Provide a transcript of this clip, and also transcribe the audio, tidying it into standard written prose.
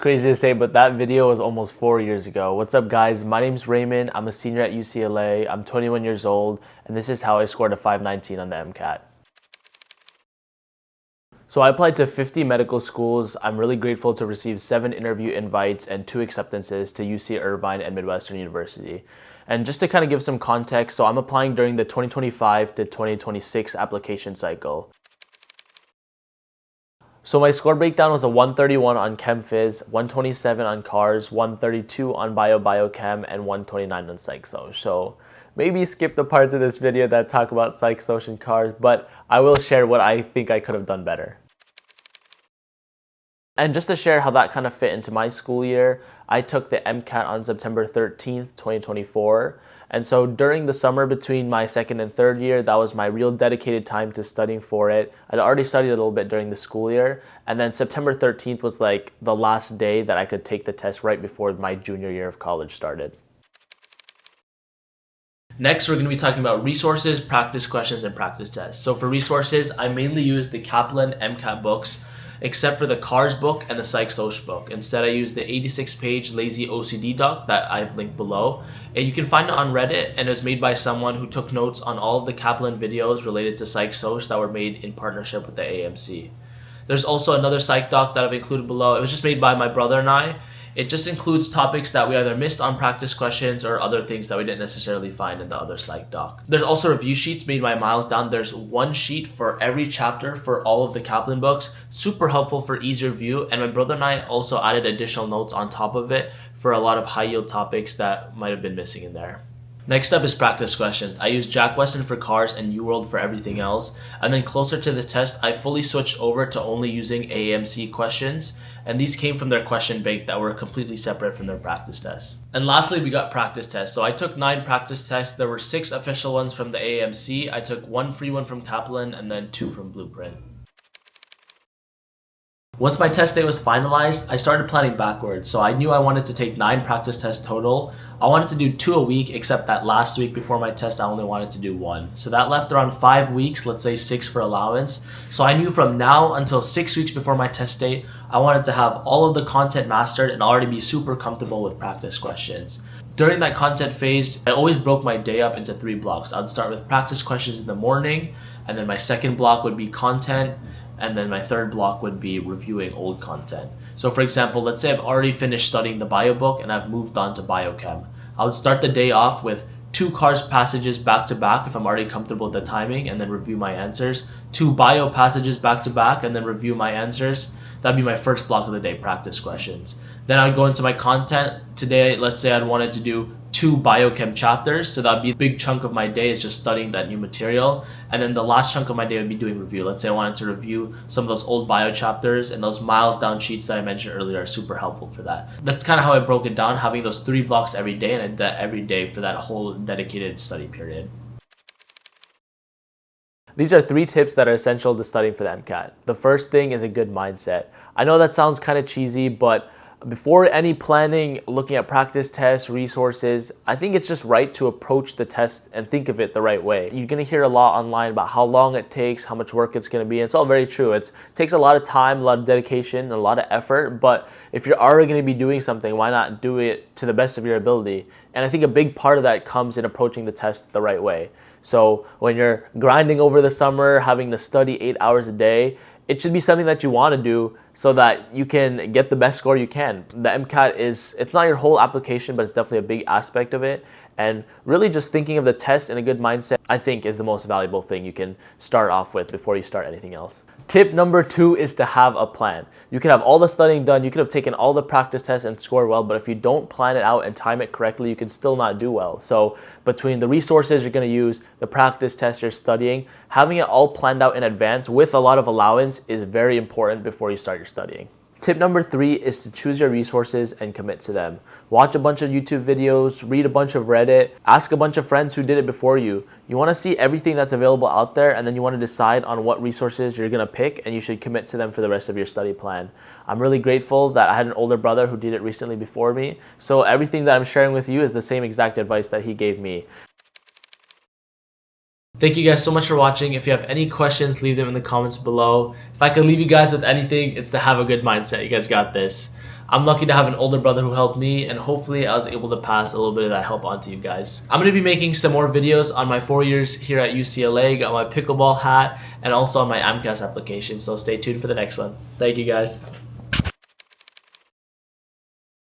crazy to say, but that video was almost 4 years ago. What's up, guys? My name's Raymond. I'm a senior at UCLA. I'm 21 years old, and this is how I scored a 519 on the MCAT. So I applied to 50 medical schools. I'm really grateful to receive 7 interview invites and 2 acceptances to UC Irvine and Midwestern University. And just to kind of give some context, so I'm applying during the 2025 to 2026 application cycle. So my score breakdown was a 131 on Chem Phys, 127 on Cars, 132 on Biochem, and 129 on Psych Soc. So maybe skip the parts of this video that talk about Psych Soc and Cars, but I will share what I think I could have done better. And just to share how that kind of fit into my school year, I took the MCAT on September 13th, 2024. And so during the summer between my second and third year, that was my real dedicated time to studying for it. I'd already studied a little bit during the school year. And then September 13th was like the last day that I could take the test right before my junior year of college started. Next, we're going to be talking about resources, practice questions, and practice tests. So for resources, I mainly use the Kaplan MCAT books, except for the Cars book and the Psych Soc book. Instead, I use the 86-page Lazy OCD doc that I've linked below. And you can find it on Reddit, and it was made by someone who took notes on all of the Kaplan videos related to Psych Soc that were made in partnership with the AMC. There's also another Psych doc that I've included below. It was just made by my brother and I. It just includes topics that we either missed on practice questions or other things that we didn't necessarily find in the other Psych doc. There's also review sheets made by Miles Down. There's one sheet for every chapter for all of the Kaplan books. Super helpful for easy review. And my brother and I also added additional notes on top of it for a lot of high yield topics that might have been missing in there. Next up is practice questions. I use Jack Weston for Cars and UWorld for everything else. And then closer to the test, I fully switched over to only using AMC questions. And these came from their question bank that were completely separate from their practice tests. And lastly, we got practice tests. So I took 9 practice tests. There were 6 official ones from the AMC. I took 1 free one from Kaplan and then 2 from Blueprint. Once my test day was finalized, I started planning backwards. So I knew I wanted to take 9 practice tests total. I wanted to do 2 a week, except that last week before my test, I only wanted to do 1. So that left around 5 weeks, let's say 6 for allowance. So I knew from now until 6 weeks before my test date, I wanted to have all of the content mastered and already be super comfortable with practice questions. During that content phase, I always broke my day up into 3 blocks. I'd start with practice questions in the morning, and then my second block would be content, and then my third block would be reviewing old content. So for example, let's say I've already finished studying the bio book and I've moved on to biochem. I would start the day off with 2 Cars passages back to back if I'm already comfortable with the timing, and then review my answers. 2 bio passages back to back and then review my answers. That'd be my first block of the day, practice questions. Then I'd go into my content. Today, let's say I'd wanted to do 2 biochem chapters, so that'd be a big chunk of my day is just studying that new material. And then the last chunk of my day would be doing review. Let's say I wanted to review some of those old bio chapters, and those Miles Down sheets that I mentioned earlier are super helpful for that. That's kind of how I broke it down, having those 3 blocks every day, and I did that every day for that whole dedicated study period. These are 3 tips that are essential to studying for the MCAT. The first thing is a good mindset. I know that sounds kind of cheesy, but before any planning, looking at practice tests, resources, I think it's just right to approach the test and think of it the right way. You're going to hear a lot online about how long it takes, how much work it's going to be. It's all very true. It takes a lot of time, a lot of dedication, and a lot of effort. But if you're already going to be doing something, why not do it to the best of your ability? And I think a big part of that comes in approaching the test the right way. So when you're grinding over the summer, having to study 8 hours a day, it should be something that you want to do so that you can get the best score you can. The MCAT it's not your whole application, but it's definitely a big aspect of it. And really just thinking of the test in a good mindset, I think, is the most valuable thing you can start off with before you start anything else. Tip number 2 is to have a plan. You can have all the studying done, you could have taken all the practice tests and score well, but if you don't plan it out and time it correctly, you can still not do well. So between the resources you're going to use, the practice tests you're studying, having it all planned out in advance with a lot of allowance is very important before you start your studying. Tip number 3 is to choose your resources and commit to them. Watch a bunch of YouTube videos, read a bunch of Reddit, ask a bunch of friends who did it before you. You want to see everything that's available out there, and then you want to decide on what resources you're going to pick, and you should commit to them for the rest of your study plan. I'm really grateful that I had an older brother who did it recently before me, so everything that I'm sharing with you is the same exact advice that he gave me. Thank you guys so much for watching. If you have any questions, leave them in the comments below. If I could leave you guys with anything, it's to have a good mindset. You guys got this. I'm lucky to have an older brother who helped me, and hopefully I was able to pass a little bit of that help on to you guys. I'm going to be making some more videos on my 4 years here at UCLA, got my pickleball hat, and also on my MCAT application, so stay tuned for the next one. Thank you guys.